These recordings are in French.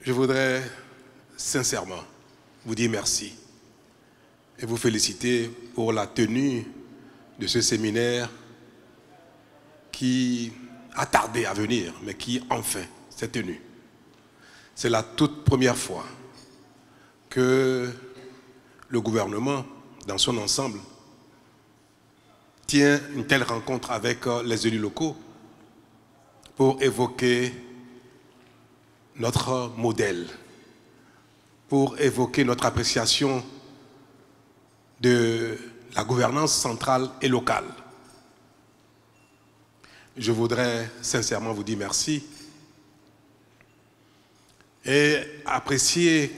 Je voudrais sincèrement vous dire merci et vous féliciter pour la tenue de ce séminaire qui a tardé à venir, mais qui enfin s'est tenu. C'est la toute première fois que le gouvernement, dans son ensemble, tient une telle rencontre avec les élus locaux pour évoquer notre modèle, pour évoquer notre appréciation de la gouvernance centrale et locale. Je voudrais sincèrement vous dire merci et apprécier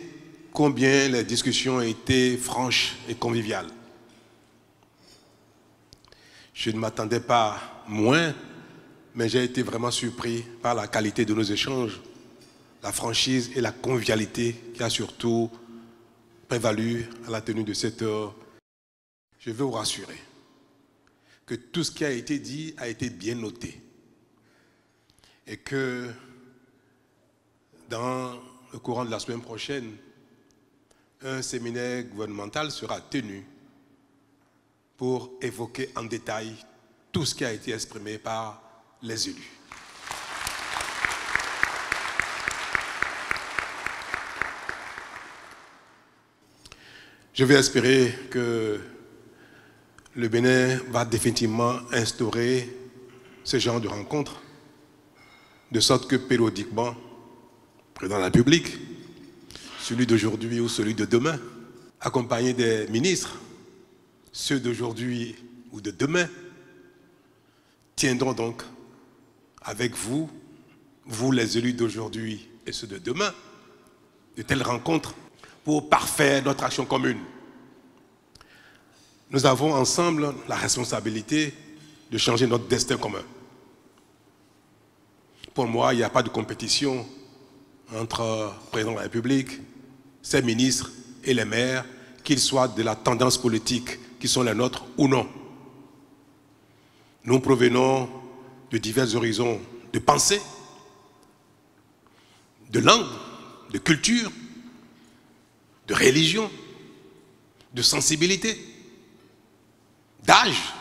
combien les discussions ont été franches et conviviales. Je ne m'attendais pas moins, mais j'ai été vraiment surpris par la qualité de nos échanges, la franchise et la convivialité qui a surtout prévalu à la tenue de cette heure. Je veux vous rassurer que tout ce qui a été dit a été bien noté et que dans le courant de la semaine prochaine, un séminaire gouvernemental sera tenu pour évoquer en détail tout ce qui a été exprimé par les élus. Je vais espérer que le Bénin va définitivement instaurer ce genre de rencontres, de sorte que périodiquement, le président de la République, celui d'aujourd'hui ou celui de demain, accompagné des ministres, ceux d'aujourd'hui ou de demain, tiendront donc avec vous, vous les élus d'aujourd'hui et ceux de demain, de telles rencontres pour parfaire notre action commune. Nous avons ensemble la responsabilité de changer notre destin commun. Pour moi, il n'y a pas de compétition entre le président de la République, ses ministres et les maires, qu'ils soient de la tendance politique qui sont les nôtres ou non. Nous provenons de divers horizons de pensée, de langue, de culture, de religion, de sensibilité, d'âge.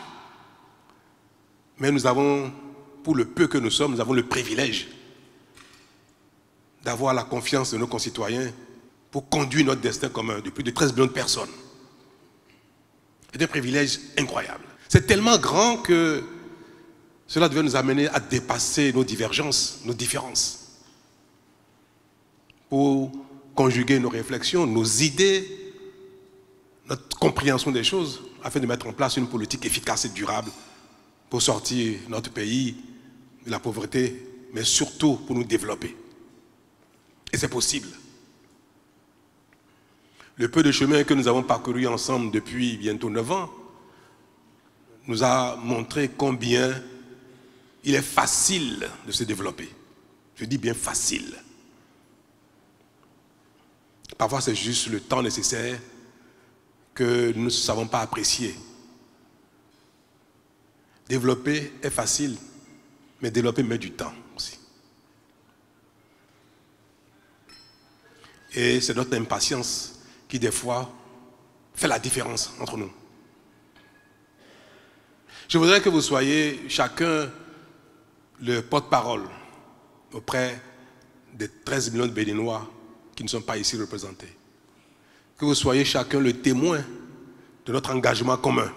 Mais nous avons, pour le peu que nous sommes, nous avons le privilège d'avoir la confiance de nos concitoyens pour conduire notre destin commun de plus de 13 millions de personnes. C'est un privilège incroyable. C'est tellement grand que cela devait nous amener à dépasser nos divergences, nos différences, pour conjuguer nos réflexions, nos idées, notre compréhension des choses, afin de mettre en place une politique efficace et durable pour sortir notre pays de la pauvreté, mais surtout pour nous développer. Et c'est possible. Le peu de chemin que nous avons parcouru ensemble depuis bientôt 9 ans nous a montré combien il est facile de se développer. Je dis bien facile. Parfois, c'est juste le temps nécessaire que nous ne savons pas apprécier. Développer est facile, mais développer met du temps aussi. Et c'est notre impatience qui, des fois, fait la différence entre nous. Je voudrais que vous soyez chacun le porte-parole auprès des 13 millions de Béninois qui ne sont pas ici représentés. Que vous soyez chacun le témoin de notre engagement commun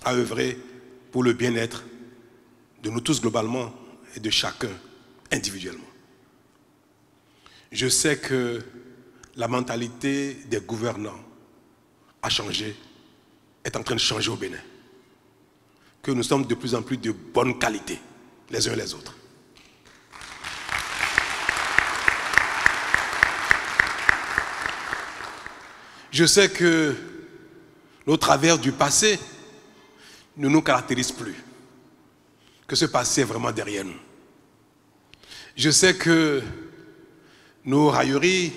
à œuvrer pour le bien-être de nous tous globalement et de chacun individuellement. Je sais que la mentalité des gouvernants a changé, est en train de changer au Bénin. Que nous sommes de plus en plus de bonne qualité, les uns et les autres. Je sais que nos travers du passé ne nous caractérisent plus, que ce passé est vraiment derrière nous. Je sais que nos railleries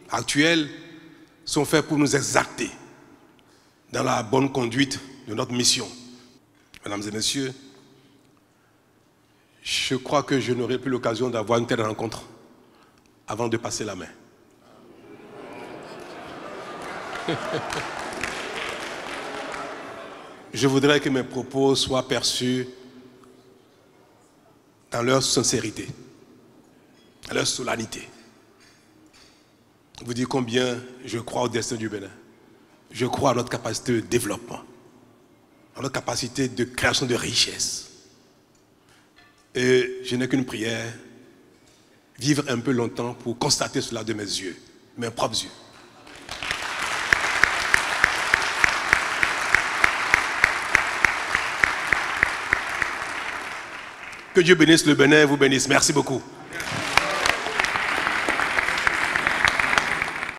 actuelles sont faites pour nous exalter dans la bonne conduite de notre mission. Mesdames et messieurs, je crois que je n'aurai plus l'occasion d'avoir une telle rencontre avant de passer la main. Je voudrais que mes propos soient perçus dans leur sincérité, dans leur solennité. Vous dites combien je crois au destin du Bénin. Je crois à notre capacité de développement, à notre capacité de création de richesses. Et je n'ai qu'une prière, vivre un peu longtemps pour constater cela de mes yeux, mes propres yeux. Que Dieu bénisse le Bénin, vous bénisse. Merci beaucoup.